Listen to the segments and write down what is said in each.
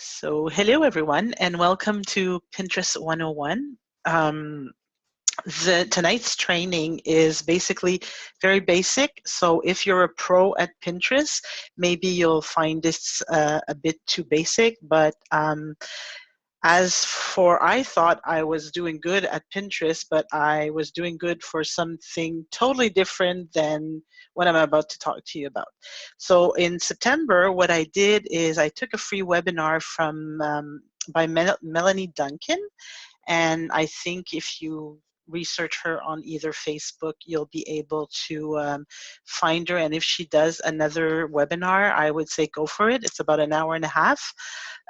So hello everyone and welcome to Pinterest 101. Um, tonight's training is basically very basic. So if you're a pro at Pinterest, maybe you'll find this a bit too basic, but I thought I was doing good at Pinterest, but I was doing good for something totally different than what I'm about to talk to you about. So in September, what I did is I took a free webinar from by Melanie Duncan, and I think if you research her on either Facebook, you'll be able to find her. And if she does another webinar, I would say go for it. It's about an hour and a half.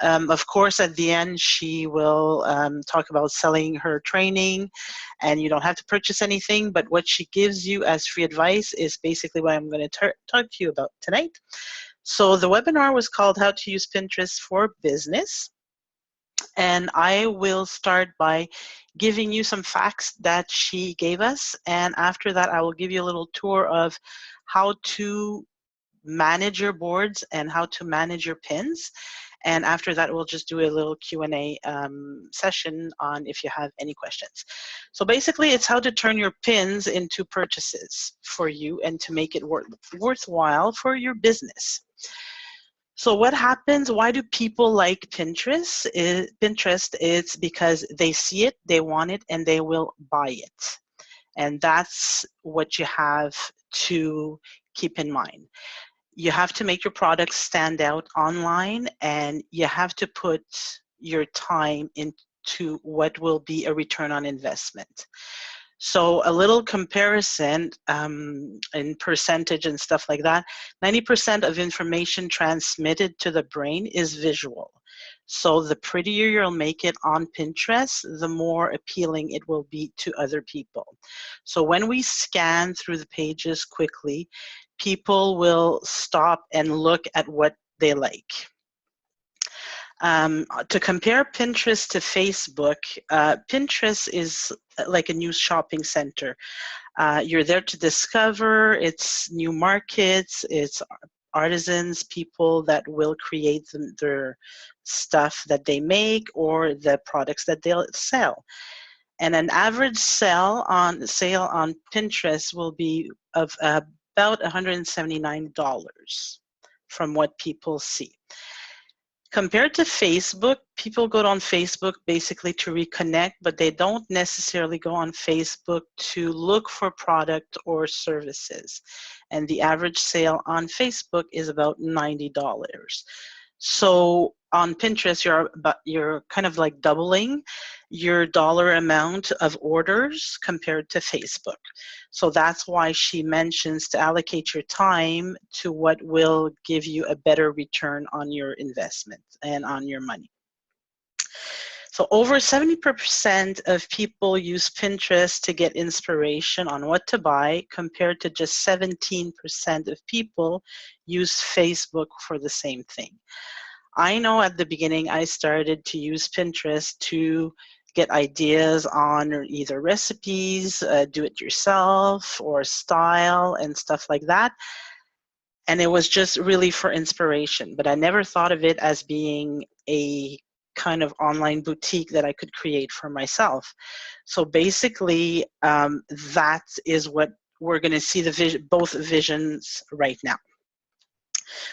Of course, at the end, she will talk about selling her training, and you don't have to purchase anything, but what she gives you as free advice is basically what I'm going to talk to you about tonight. So the webinar was called How to Use Pinterest for Business. And I will start by giving you some facts that she gave us. And after that, I will give you a little tour of how to manage your boards and how to manage your pins. And after that, we'll just do a little Q&A session on if you have any questions. So basically, it's how to turn your pins into purchases for you and to make it worthwhile for your business. So what happens, why do people like Pinterest? Pinterest is because they see it, they want it, and they will buy it. And that's what you have to keep in mind. You have to make your products stand out online, and you have to put your time into what will be a return on investment. So a little comparison in percentage and stuff like that, 90% of information transmitted to the brain is visual. So the prettier you'll make it on Pinterest, the more appealing it will be to other people. So when we scan through the pages quickly, people will stop and look at what they like. To compare Pinterest to Facebook, Pinterest is like a new shopping center. You're there to discover its new markets, its artisans, people that will create their stuff that they make or the products that they'll sell. And an average sale on Pinterest will be of about $179 from what people see. Compared to Facebook, people go on Facebook basically to reconnect, but they don't necessarily go on Facebook to look for product or services. And the average sale on Facebook is about $90. So on Pinterest, you're kind of like doubling your dollar amount of orders compared to Facebook. So that's why she mentions to allocate your time to what will give you a better return on your investment and on your money. So over 70% of people use Pinterest to get inspiration on what to buy, compared to just 17% of people use Facebook for the same thing. I know at the beginning I started to use Pinterest to get ideas on either recipes, do it yourself, or style and stuff like that. And it was just really for inspiration, but I never thought of it as being a kind of online boutique that I could create for myself. So basically, that is what we're going to see both visions right now.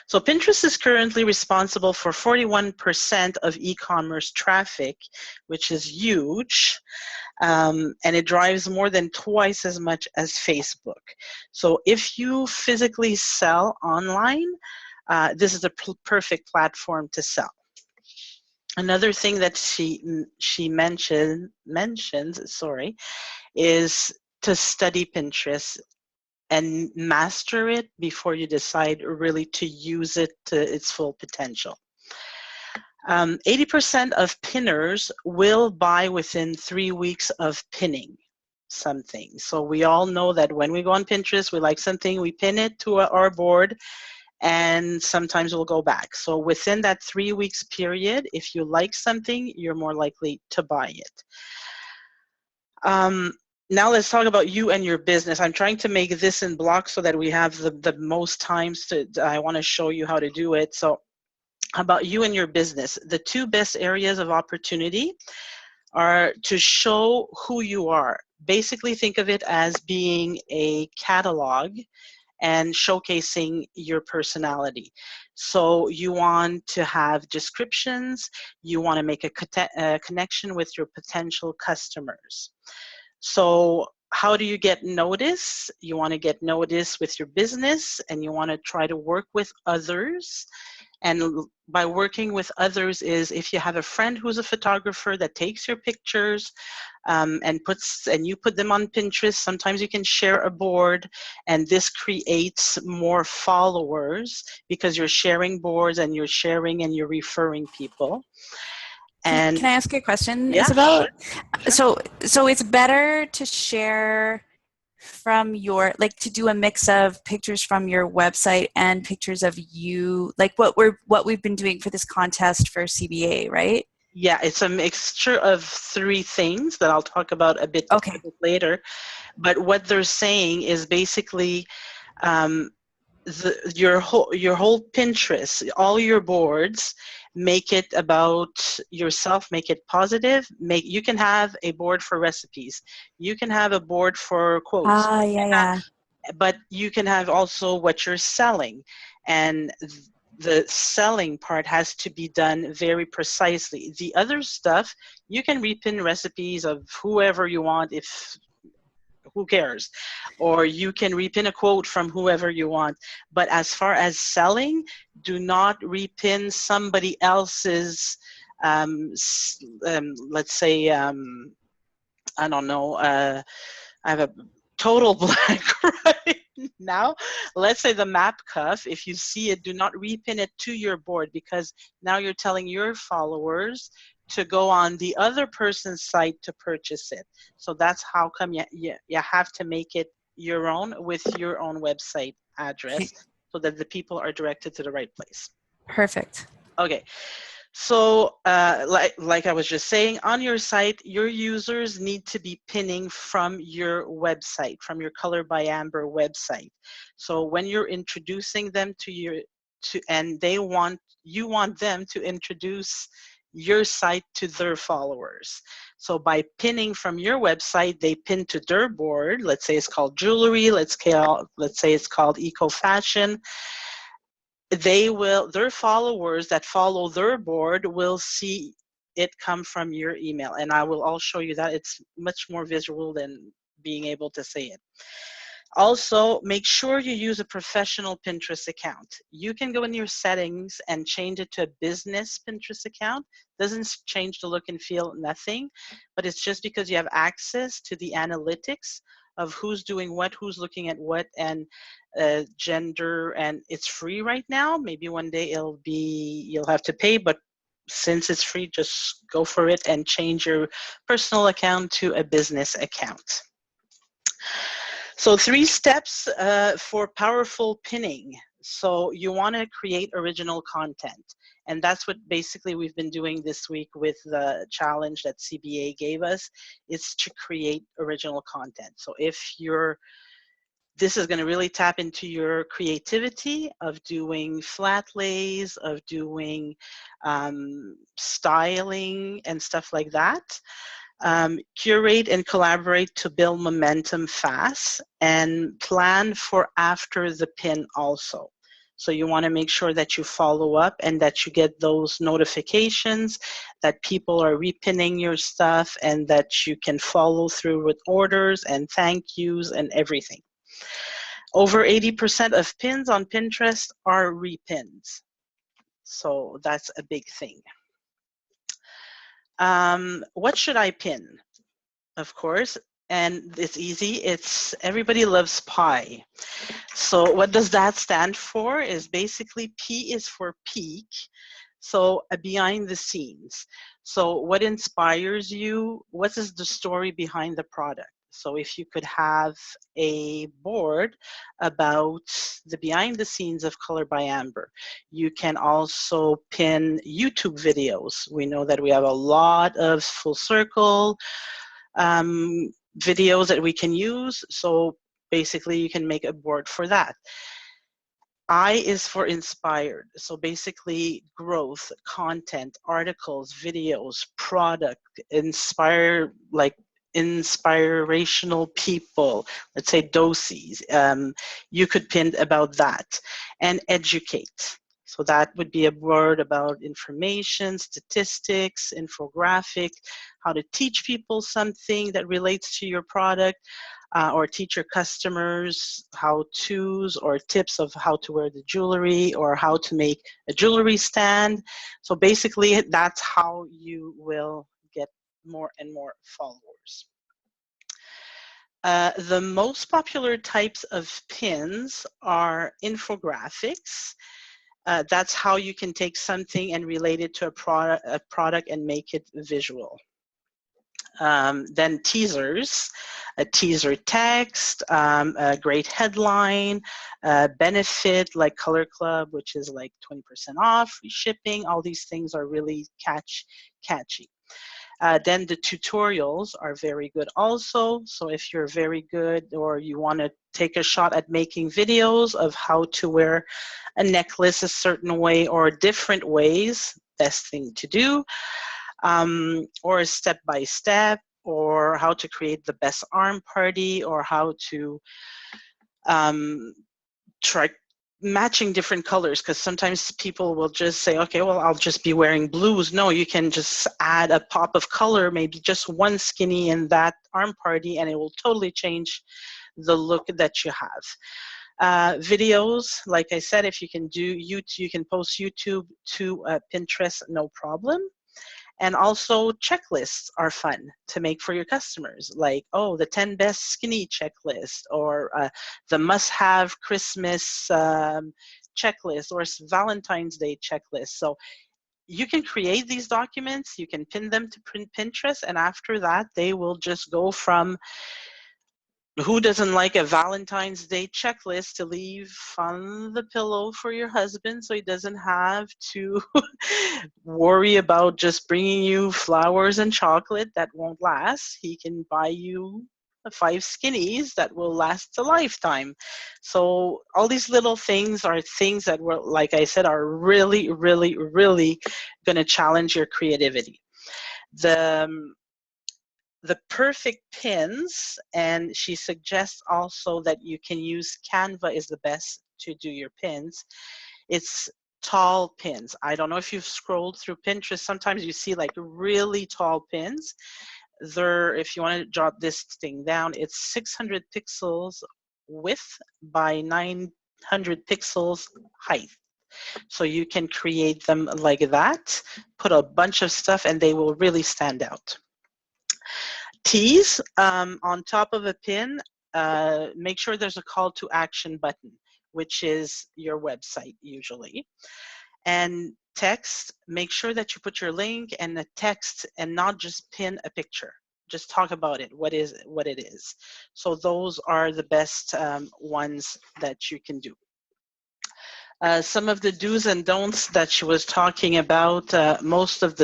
So Pinterest is currently responsible for 41% of e-commerce traffic, which is huge, and it drives more than twice as much as Facebook. So if you physically sell online, this is a perfect platform to sell. Another thing that she mentions is to study Pinterest and master it before you decide really to use it to its full potential. 80% of pinners will buy within 3 weeks of pinning something. So we all know that when we go on Pinterest, we like something, we pin it to our board, and sometimes we'll go back. So within that 3 weeks period, if you like something, you're more likely to buy it. Now let's talk about you and your business. I'm trying to make this in blocks so that we have the most times I want to show you how to do it. So about you and your business. The two best areas of opportunity are to show who you are. Basically, think of it as being a catalog and showcasing your personality. So you want to have descriptions, you want to make a connection with your potential customers. So how do you get notice? You want to get notice with your business, and you want to try to work with others. And by working with others is if you have a friend who's a photographer that takes your pictures and you put them on Pinterest, sometimes you can share a board, and this creates more followers because you're sharing boards and you're sharing and you're referring people. And can I ask you a question, yeah, Isabel? sure. So it's better to share from your, like, to do a mix of pictures from your website and pictures of you, like what we've been doing for this contest for CBA, right? Yeah, it's a mixture of three things that I'll talk about a bit Okay. later. But what they're saying is basically um, your whole Pinterest, all your boards, make it about yourself, make it positive. You can have a board for recipes, you can have a board for quotes, Yeah. but you can have also what you're selling, and the selling part has to be done very precisely. The other stuff, you can repin recipes of whoever you want, if who cares, or you can repin a quote from whoever you want. But as far as selling, do not repin somebody else's let's say I don't know, I have a total blank right now. Let's say the map cuff, if you see it, do not repin it to your board, because now you're telling your followers to go on the other person's site to purchase it. So that's how come you have to make it your own with your own website address, Okay. so that the people are directed to the right place. Perfect. Okay. So like I was just saying, on your site, your users need to be pinning from your website, from your Color by Amber website. So when you're introducing them and you want them to introduce your site to their followers. So by pinning from your website, they pin to their board. Let's say it's called jewelry. Let's say it's called eco fashion. Their followers that follow their board will see it come from your email, and I'll show you that. It's much more visual than being able to say it. Also, make sure you use a professional Pinterest account. You can go in your settings and change it to a business Pinterest account. Doesn't change the look and feel, nothing, but it's just because you have access to the analytics of who's doing what, who's looking at what, and gender, and it's free right now. Maybe one day you'll have to pay, but since it's free, just go for it and change your personal account to a business account. So 3 steps for powerful pinning. So you want to create original content. And that's what basically we've been doing this week with the challenge that CBA gave us, is to create original content. So this is going to really tap into your creativity of doing flat lays, of doing styling and stuff like that. Curate and collaborate to build momentum fast, and plan for after the pin also. So you want to make sure that you follow up and that you get those notifications that people are repinning your stuff, and that you can follow through with orders and thank yous and everything. Over 80% of pins on Pinterest are repins. So that's a big thing. What should I pin? Of course, and it's easy. Everybody loves pie. So what does that stand for? Is basically P is for peak. So a behind the scenes. So what inspires you? What is the story behind the product? So if you could have a board about the behind the scenes of Color by Amber, you can also pin YouTube videos. We know that we have a lot of full circle videos that we can use. So basically you can make a board for that. I is for inspired. So basically growth, content, articles, videos, product, inspire, like inspirational people, let's say doses. You could pin about that. And educate. So that would be a word about information, statistics, infographic, how to teach people something that relates to your product, or teach your customers how-tos or tips of how to wear the jewelry or how to make a jewelry stand. So basically, that's how you will get more and more followers. The most popular types of pins are infographics. That's how you can take something and relate it to a product and make it visual. Then teasers, a teaser text, a great headline, benefit like Color Club, which is like 20% off, free shipping. All these things are really catchy. Then the tutorials are very good also. So if you're very good or you want to take a shot at making videos of how to wear a necklace a certain way or different ways, best thing to do. Or step-by-step, or how to create the best arm party, or how to try matching different colors, because sometimes people will just say, okay, well, I'll just be wearing blues. No, you can just add a pop of color, maybe just one skinny in that arm party, and it will totally change the look that you have. Videos, like I said, if you can do YouTube, you can post YouTube to Pinterest, no problem. And also checklists are fun to make for your customers, like, oh, the 10 best skinny checklist, or the must-have Christmas checklist, or Valentine's Day checklist. So you can create these documents, you can pin them to Pinterest, and after that, they will just go from who doesn't like a Valentine's Day checklist to leave on the pillow for your husband so he doesn't have to worry about just bringing you flowers and chocolate that won't last. He can buy you 5 skinnies that will last a lifetime. So all these little things are things that were, like I said, are really, really, really going to challenge your creativity. The perfect pins, and she suggests also that you can use Canva is the best to do your pins. It's tall pins. I don't know if you've scrolled through Pinterest, sometimes you see like really tall pins. If you want to jot this thing down, it's 600 pixels width by 900 pixels height. So you can create them like that, put a bunch of stuff, and they will really stand out. Tees on top of a pin, make sure there's a call to action button, which is your website usually. And text, make sure that you put your link and the text and not just pin a picture. Just talk about it, what it is. So those are the best ones that you can do. Some of the do's and don'ts that she was talking about, most of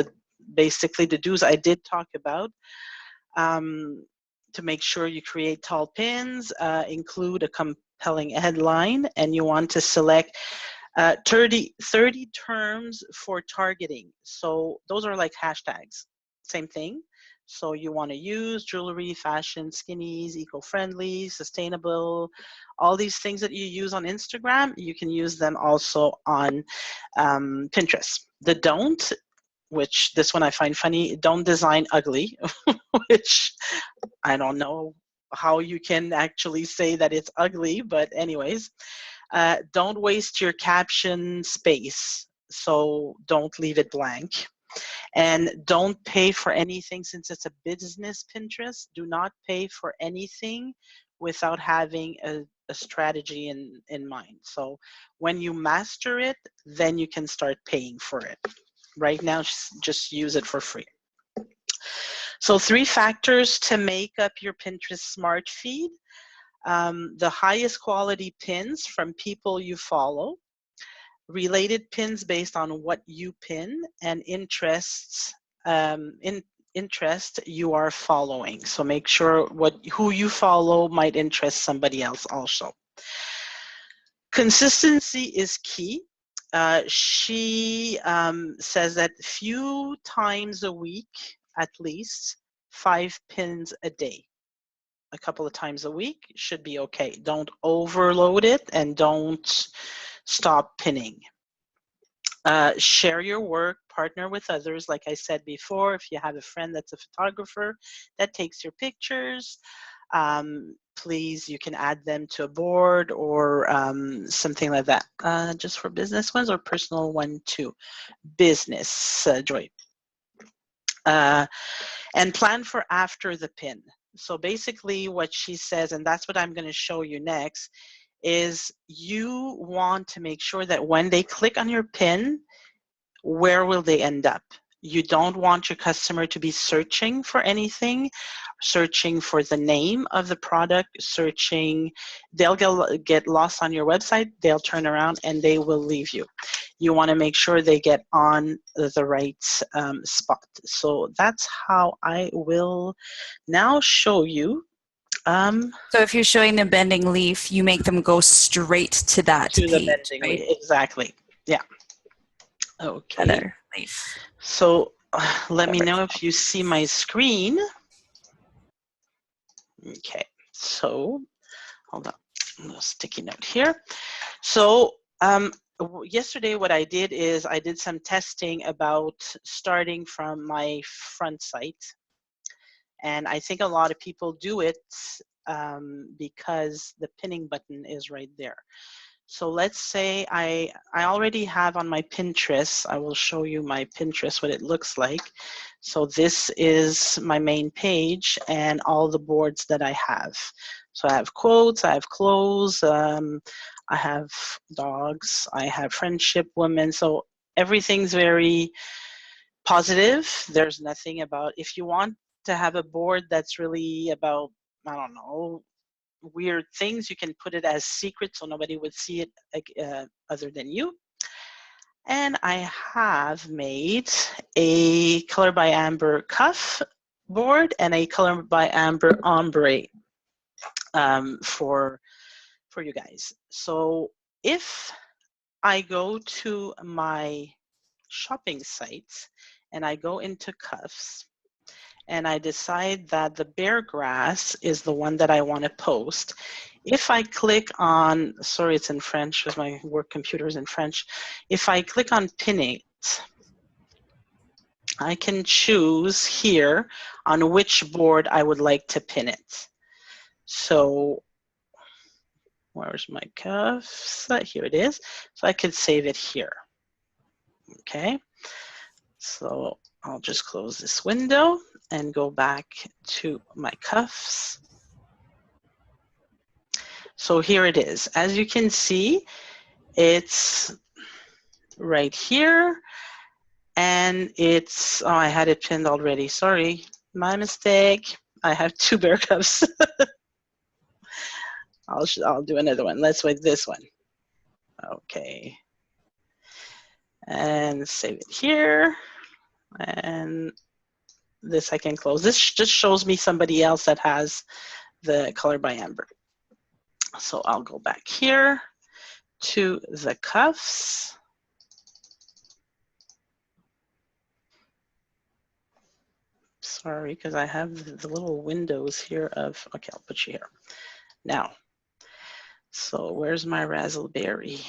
basically the do's I did talk about. To make sure you create tall pins, include a compelling headline, and you want to select 30 terms for targeting. So those are like hashtags, same thing. So you want to use jewelry, fashion, skinnies, eco-friendly, sustainable, all these things that you use on Instagram, you can use them also on Pinterest. The don't, which this one I find funny, don't design ugly, which I don't know how you can actually say that it's ugly, but anyways, don't waste your caption space. So don't leave it blank. And don't pay for anything since it's a business Pinterest. Do not pay for anything without having a strategy in mind. So when you master it, then you can start paying for it. Right now, just use it for free. So 3 factors to make up your Pinterest smart feed. The highest quality pins from people you follow, related pins based on what you pin, and interests interest you are following. So make sure who you follow might interest somebody else also. Consistency is key. She says that few times a week, at least 5 pins a day. A couple of times a week should be okay. Don't overload it and don't stop pinning. Share your work, partner with others. Like I said before, if you have a friend that's a photographer that takes your pictures, please, you can add them to a board or something like that. Just for business ones or personal one too. Business, Joy. And plan for after the pin. So basically what she says, and that's what I'm going to show you next, is you want to make sure that when they click on your pin, where will they end up? You don't want your customer to be searching for anything, searching for the name of the product, searching, they'll get lost on your website, they'll turn around and they will leave you. You want to make sure they get on the right spot. So that's how I will now show you. So if you're showing the bending leaf, you make them go straight to that to page, the bending right? leaf. Exactly. Yeah. Okay. Other leaf. So let me know if you see my screen. Okay. So hold on. A little sticky note here. So yesterday what I did is I did some testing about starting from my front site. And I think a lot of people do it because the pinning button is right there. So let's say I already have on my Pinterest, I will show you my Pinterest, what it looks like. So this is my main page and all the boards that I have. So I have quotes, I have clothes, I have dogs, I have friendship, women. So everything's very positive. There's nothing about, if you want to have a board that's really about, I don't know, weird things, you can put it as secret so nobody would see it other than you. And I have made a Color by Amber cuff board and a Color by Amber ombre for you guys. So if I go to my shopping sites and I go into cuffs, and I decide that the bear grass is the one that I want to post. If I click on, sorry, it's in French because my work computer is in French. If I click on pin it, I can choose here on which board I would like to pin it. So where's my cuffs? Here it is. So I could save it here. Okay. So I'll just close this window and go back to my cuffs. So here it is. As you can see, it's right here. And it's, oh, I had it pinned already. Sorry, my mistake. I have 2 bear cuffs. I'll do another one. Let's wait this one. Okay. And save it here. And this I can close. This just shows me somebody else that has the Color by Amber. So I'll go back here to the cuffs. Sorry, because I have the little windows here of, okay, I'll put you here. Now, so where's my Razzleberry?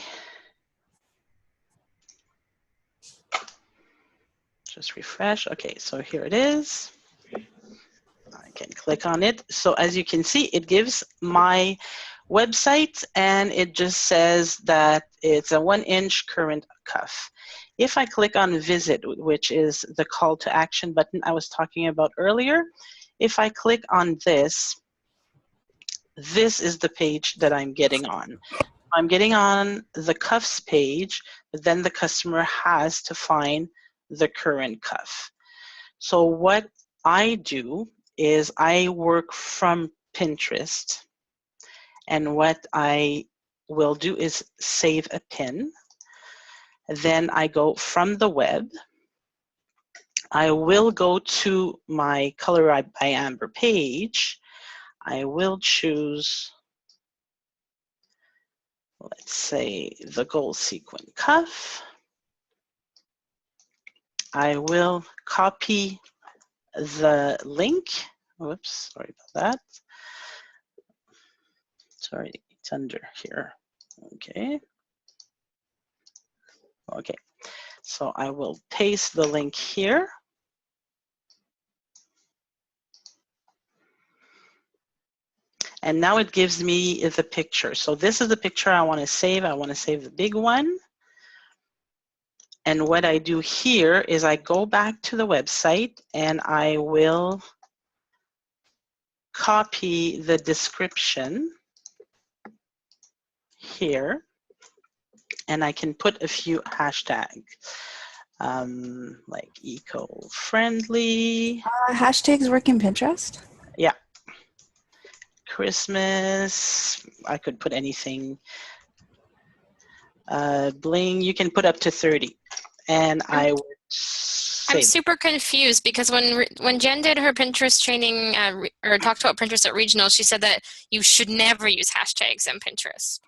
Just refresh. Okay, so here it is. I can click on it. So as you can see, it gives my website and it just says that it's a 1-inch current cuff. If I click on visit, which is the call to action button I was talking about earlier, if I click on this, this is the page that I'm getting on. I'm getting on the cuffs page, but then the customer has to find the current cuff. So what I do is I work from Pinterest, and what I will do is save a pin. Then I go from the web. I will go to my Color by Amber page. I will choose, let's say the gold sequin cuff. I will copy the link. Whoops, sorry about that. Sorry, it's under here. Okay. Okay, so I will paste the link here. And now it gives me the picture. So this is the picture I want to save. I want to save the big one. And what I do here is I go back to the website and I will copy the description here. And I can put a few hashtags like eco-friendly. Hashtags work in Pinterest? Yeah. Christmas, I could put anything. Bling, you can put up to 30. And I would I'm say super confused because when Jen did her Pinterest training or talked about Pinterest at Regional, she said that you should never use hashtags in Pinterest.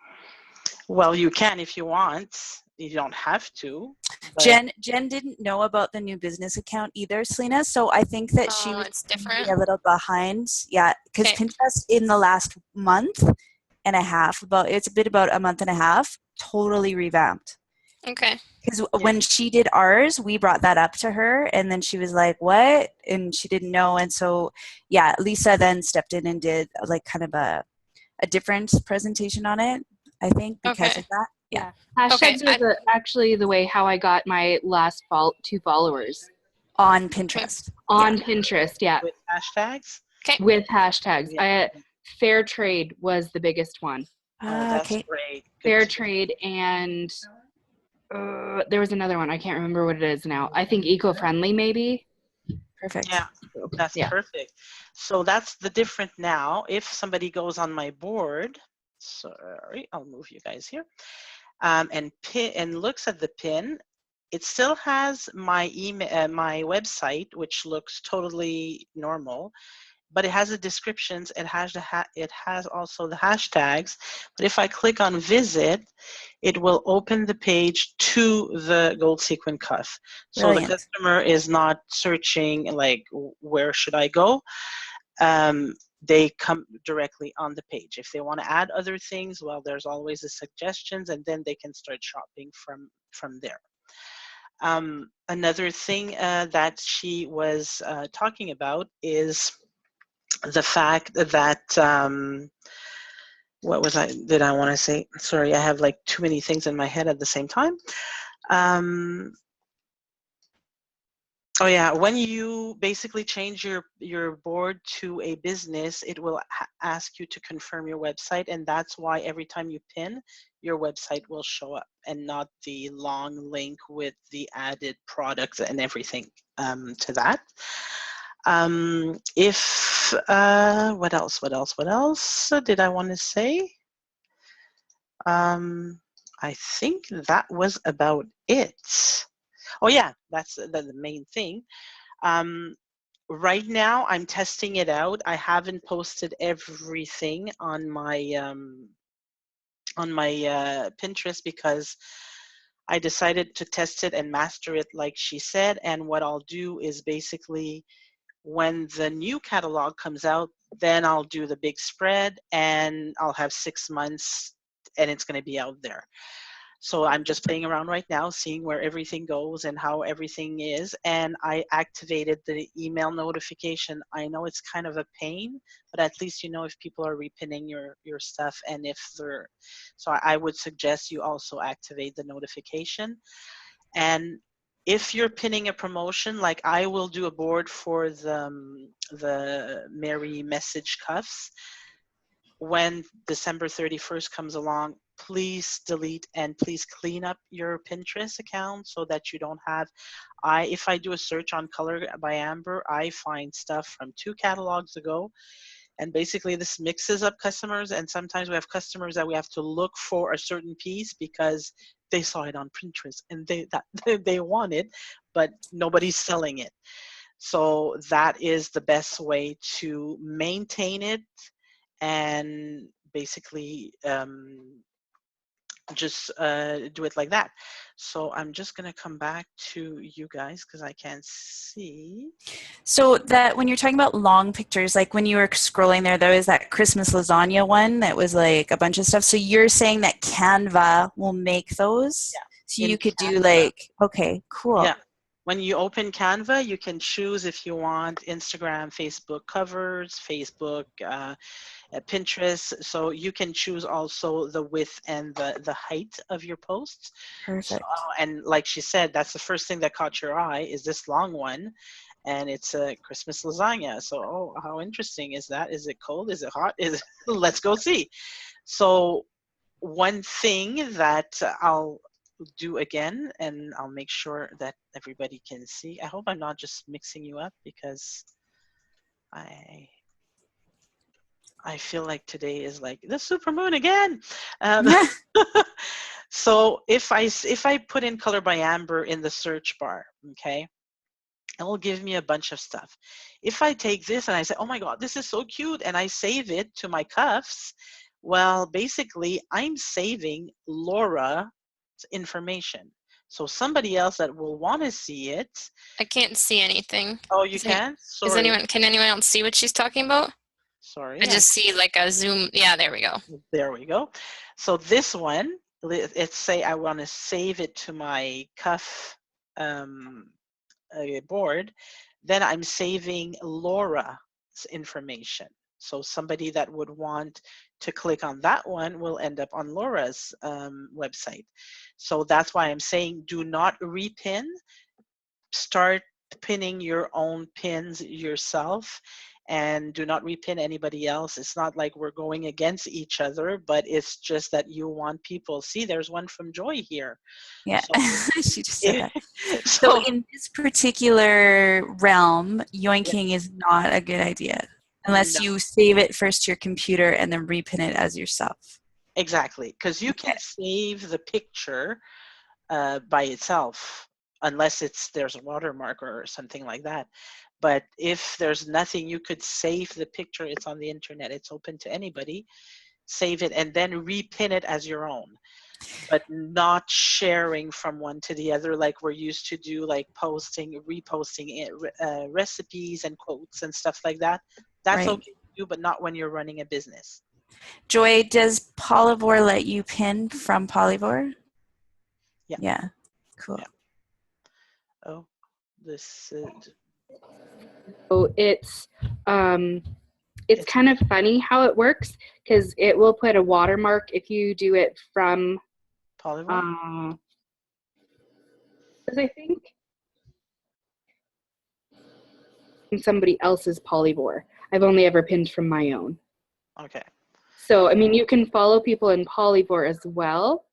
well, you can if you want. You don't have to. Jen didn't know about the new business account either, Selena. So I think that she was it's different. a little behind. Yeah, because Pinterest in the last month and a half, it's been about a month and a half, totally revamped. Okay. Because when she did ours, we brought that up to her, and then she was like, "What?" And she didn't know. And so, yeah, Lisa then stepped in and did like kind of a different presentation on it, I think, because of that. Yeah. Hashtags are actually the way how I got my last 2 followers. On Pinterest. On Pinterest, yeah. With hashtags? Okay. With hashtags. Yeah. Fair trade was the biggest one. Oh, that's great. Fair trade, and there was another one. I can't remember what it is now. I think eco-friendly, maybe. Perfect. Yeah, that's perfect. So that's the different now. If somebody goes on my board, sorry, I'll move you guys here, and looks at the pin, it still has my email, my website, which looks totally normal, but it has the descriptions. It has also the hashtags. But if I click on visit, it will open the page to the gold sequin cuff. So the customer is not searching like, where should I go? They come directly on the page. If they want to add other things, well, there's always the suggestions, and then they can start shopping from there. Another thing that she was talking about is the fact that what did I want to say? Sorry, I have like too many things in my head at the same time. Oh yeah, when you basically change your board to a business, it will ask you to confirm your website, and that's why every time you pin, your website will show up and not the long link with the added products and everything to that. What else did I want to say? I think that was about it. Oh yeah, that's the main thing. Right now I'm testing it out. I haven't posted everything on my Pinterest because I decided to test it and master it like she said. And what I'll do is basically, when the new catalog comes out, then I'll do the big spread, and I'll have 6 months and it's going to be out there. So I'm just playing around right now, seeing where everything goes and how everything is. And I activated the email notification. I know it's kind of a pain, but at least you know if people are repinning your stuff, and if they're, so I would suggest you also activate the notification. And if you're pinning a promotion, like I will do a board for the Merry Message cuffs. When December 31st comes along, please delete and please clean up your Pinterest account so that you don't have, if I do a search on Color by Amber, I find stuff from 2 catalogs ago. And basically this mixes up customers, and sometimes we have customers that we have to look for a certain piece because they saw it on Pinterest and they want it, but nobody's selling it. So that is the best way to maintain it and basically just do it like that. So I'm just gonna come back to you guys because I can't see. So that when you're talking about long pictures, like when you were scrolling there was that Christmas lasagna one that was like a bunch of stuff. So you're saying that Canva will make those? Yeah. So In you could do Canva. like, okay, cool. Yeah. When you open Canva, you can choose if you want Instagram, Facebook covers, Facebook, Pinterest. So you can choose also the width and the height of your posts. So, Perfect. and like she said, that's the first thing that caught your eye is this long one. And it's a Christmas lasagna. So, oh, how interesting is that? Is it cold? Is it hot? Let's go see. So one thing that I'll do again, and I'll make sure that everybody can see. I hope I'm not just mixing you up because I feel like today is like the supermoon again. So if I put in Color by Amber in the search bar, okay, it will give me a bunch of stuff. If I take this and I say, oh my God, this is so cute, and I save it to my cuffs, well, basically I'm saving Laura's information. So somebody else that will want to see it. I can't see anything. Oh, you can? Sorry. Can anyone else see what she's talking about? Sorry. I just see like a zoom. Yeah, there we go. There we go. So this one, let's say I want to save it to my cuff board, then I'm saving Laura's information. So somebody that would want to click on that one will end up on Laura's website. So that's why I'm saying do not repin. Start pinning your own pins yourself, and do not repin anybody else. It's not like we're going against each other, but it's just that you want people. See, there's one from Joy here. Yeah, So, she just said that. so So in this particular realm, yoinking is not a good idea unless No. you save it first to your computer and then repin it as yourself. Exactly, because you can save the picture by itself, unless there's a watermark or something like that. But if there's nothing, you could save the picture. It's on the internet. It's open to anybody. Save it and then repin it as your own, but not sharing from one to the other like we're used to do, like reposting recipes and quotes and stuff like that. That's Right. okay to do, but not when you're running a business. Joy, does Polyvore let you pin from Polyvore? Yeah. Yeah. Cool. Yeah. Oh, this So it's kind of funny how it works because it will put a watermark if you do it from Polyvore. Because I think somebody else's Polyvore. I've only ever pinned from my own. Okay. So, I mean, you can follow people in Polyvore as well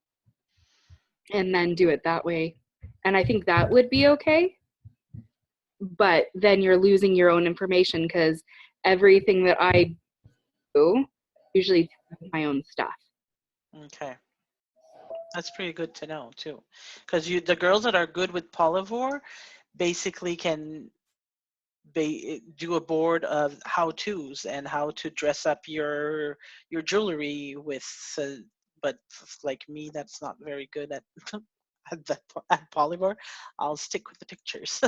and then do it that way. And I think that would be okay. But then you're losing your own information because everything that I do usually my own stuff. Okay. That's pretty good to know too, because the girls that are good with Polyvore basically can do a board of how-tos and how to dress up your jewelry with. But like me, that's not very good at at Polyvore. I'll stick with the pictures.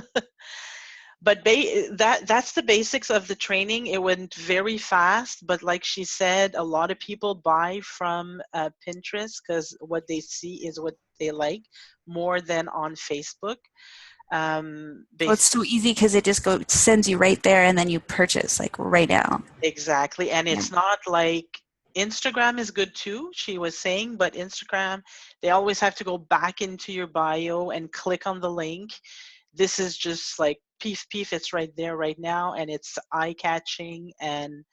But that's the basics of the training. It went very fast, but like she said, a lot of people buy from Pinterest because what they see is what they like more than on Facebook. It's so easy because it just sends you right there and then you purchase like right now. Exactly, and it's not like Instagram is good too, she was saying, but Instagram, they always have to go back into your bio and click on the link. This is just like peef, it's right there right now, and it's eye-catching, and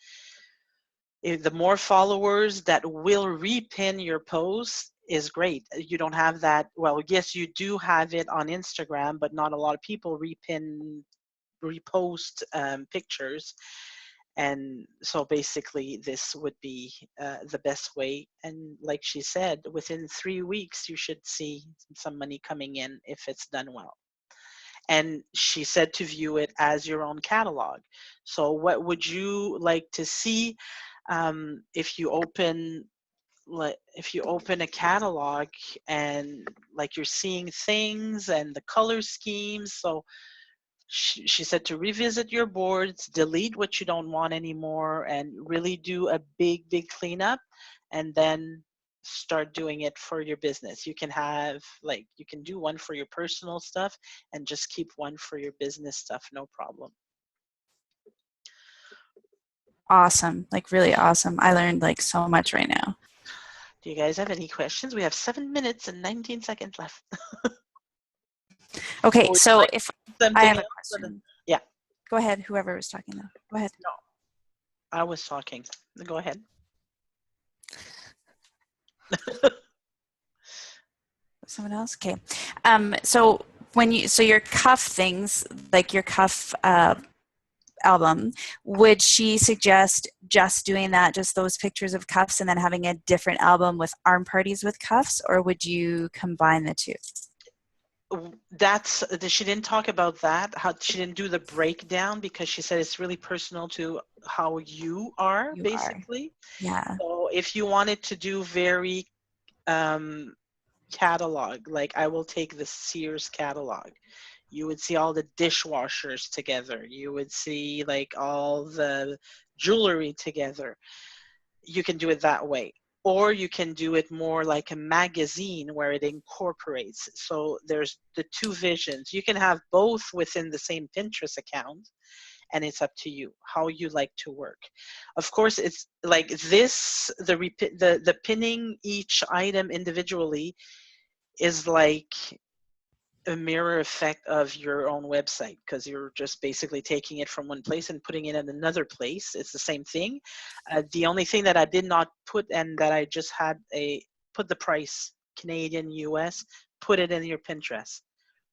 the more followers that will repin your post is great. You don't have that, well, yes, you do have it on Instagram, but not a lot of people repost pictures. And so basically this would be the best way. And like she said, within 3 weeks, you should see some money coming in if it's done well. And she said to view it as your own catalog. So what would you like to see if you open like if you open a catalog and like you're seeing things and the color schemes. So she said to revisit your boards, delete what you don't want anymore, and really do a big cleanup, and then start doing it for your business. You can have like, you can do one for your personal stuff and just keep one for your business stuff, no problem. Awesome. Like really awesome. I learned like so much right now. Do you guys have any questions? We have 7 minutes and 19 seconds left. Okay, Would you so like if something I have a else? question. Yeah. Go ahead, whoever was talking though. Go ahead. No, I was talking. Go ahead. Someone else? Okay. So when you, so your cuff things, like your cuff album, would she suggest just doing that, just those pictures of cuffs, and then having a different album with arm parties with cuffs, or would you combine the two? That's, she didn't talk about that. How she didn't do the breakdown because she said it's really personal to how you are, You are. basically. Yeah. So if you wanted to do very catalog, like I will take the Sears catalog, you would see all the dishwashers together, you would see like all the jewelry together. You can do it that way, or you can do it more like a magazine where it incorporates. So there's the two visions. You can have both within the same Pinterest account, and it's up to you how you like to work. Of course, it's like this, the pinning each item individually is like a mirror effect of your own website, because you're just basically taking it from one place and putting it in another place. It's the same thing. The only thing that I did not put, and that I just had put the price, Canadian, US, put it in your Pinterest.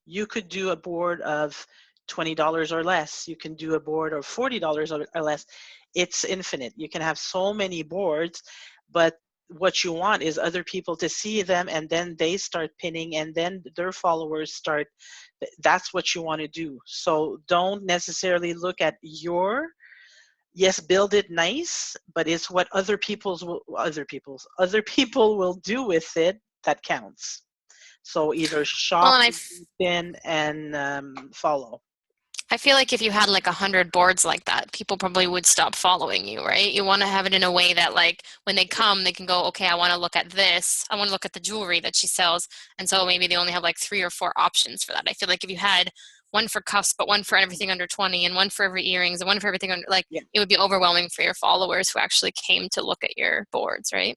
You could do a board of $20 or less. You can do a board of $40 or less. It's infinite. You can have so many boards, but what you want is other people to see them, and then they start pinning, and then their followers start. That's what you want to do. So don't necessarily look at your, yes, build it nice, but it's what other people will do with it that counts. So either Well, shop, and pin, and follow. I feel like if you had like 100 boards like that, people probably would stop following you, right? You want to have it in a way that like when they come, they can go, okay, I want to look at this. I want to look at the jewelry that she sells. And so maybe they only have like 3 or 4 options for that. I feel like if you had one for cuffs, but one for everything under 20, and one for every earrings, and one for everything under, like, Yeah. It would be overwhelming for your followers who actually came to look at your boards, right?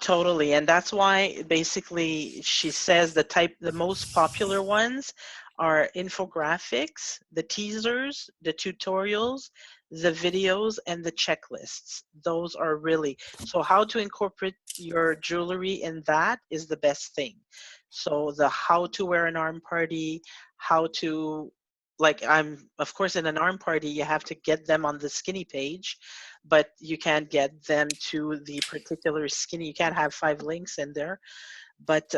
Totally, and that's why basically she says the most popular ones are infographics, the teasers, the tutorials, the videos, and the checklists. Those are really, so how to incorporate your jewelry in that is the best thing. So the how to wear an arm party, how to, like, I'm of course in an arm party you have to get them on the skinny page, but you can't get them to the particular skinny. You can't have 5 links in there, but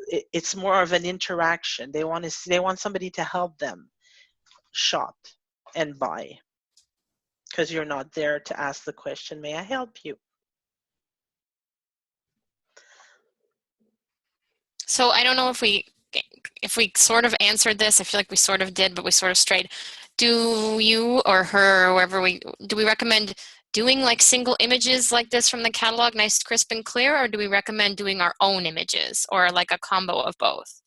it's more of an interaction. They want somebody to help them shop and buy, because you're not there to ask the question, may I help you? So I don't know if we sort of answered this. I feel like we sort of did, but we sort of strayed. Do you or her or whoever do we recommend doing like single images like this from the catalog, nice, crisp, and clear, or do we recommend doing our own images, or like a combo of both?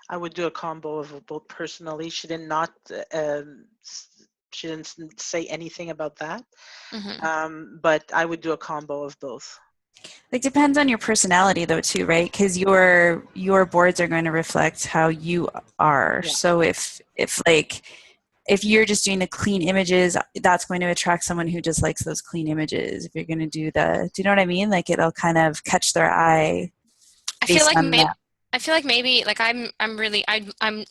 I would do a combo of both personally. She didn't say anything about that, but I would do a combo of both. Like depends on your personality though too, right? Because your boards are going to reflect how you are. Yeah. So if you're just doing the clean images, that's going to attract someone who just likes those clean images. If you're going to do you know what I mean? Like it'll kind of catch their eye. I feel like maybe like I'm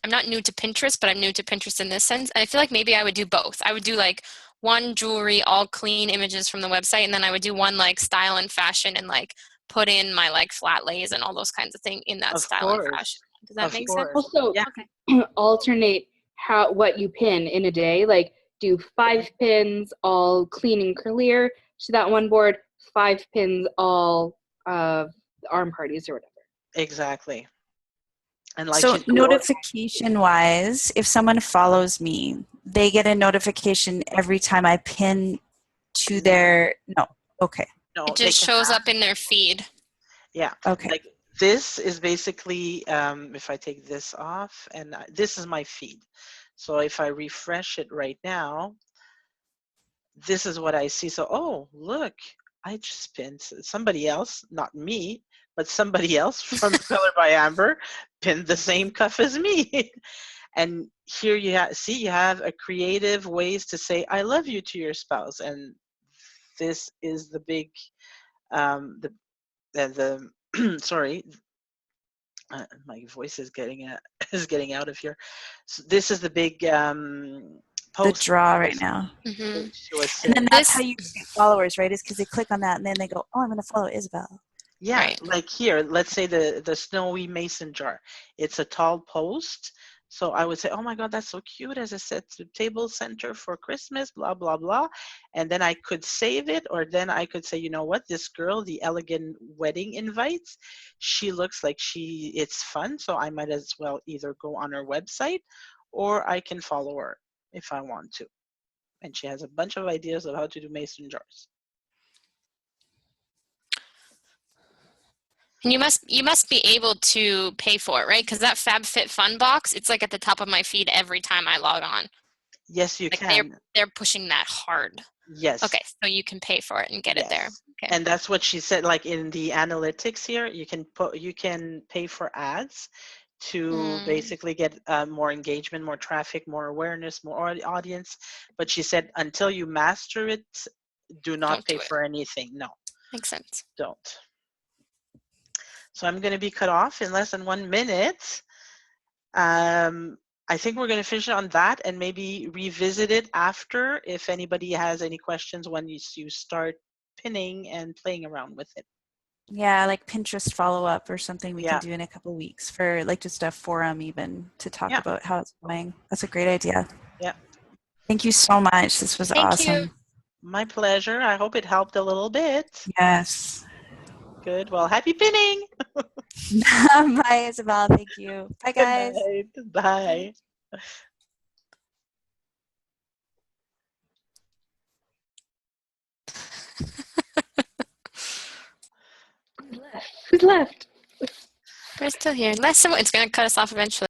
not new to Pinterest, but I'm new to Pinterest in this sense. And I feel like maybe I would do both. I would do like one jewelry, all clean images from the website, and then I would do one like style and fashion, and like put in my like flat lays and all those kinds of things in that style and fashion. Does that make sense? Also, yeah. Alternate what you pin in a day. Like do 5 pins all clean and clear to that one board, 5 pins all arm parties or whatever. Exactly. And like So she's coordinating. notification wise, if someone follows me, they get a notification every time I pin to their, no, okay, No, It they just can shows up in their feed. Yeah, okay. like this is basically, if I take this off, and this is my feed. So if I refresh it right now, this is what I see. So, oh, look, I just pinned somebody else, not me, but somebody else from Color by Amber pinned the same cuff as me. And here you see you have a creative ways to say I love you to your spouse, and this is the big the sorry, my voice is getting is getting out of here. So this is the big The post draw right now. Hmm. she was And then saying. that's how This, you get followers, right? Is because they click on that and then they go, oh, I'm going to follow Isabel. Yeah, right. like here, let's say the snowy mason jar. It's a tall post. So I would say, oh my God, that's so cute as a set to table center for Christmas, blah, blah, blah. And then I could save it, or then I could say, you know what, this girl, the elegant wedding invites, she looks like it's fun. So I might as well either go on her website or I can follow her if I want to. And she has a bunch of ideas of how to do mason jars. And you must be able to pay for it, right? Because that FabFitFun box, it's like at the top of my feed every time I log on. Yes, you Like can. they're pushing that hard. Yes. Okay, so you can pay for it and get it there. Yes. Okay. And that's what she said, like in the analytics here, you can pay for ads to basically get more engagement, more traffic, more awareness, more audience. But she said, until you master it, do not Don't pay do it. for anything. No, Makes sense. don't. So I'm going to be cut off in less than 1 minute. I think we're going to finish on that and maybe revisit it after if anybody has any questions when you start pinning and playing around with it. Yeah, like Pinterest follow-up or something we Yeah. can do in a couple weeks for like just a forum even to talk Yeah. about how it's going. That's a great idea. Yeah. Thank you so much. This was Thank awesome. you. My pleasure. I hope it helped a little bit. Yes. Good. Well, happy pinning. Bye, Isabel. Thank you. Bye, Good guys. night. Bye. Who's left? We're still here. Unless it's going to cut us off eventually.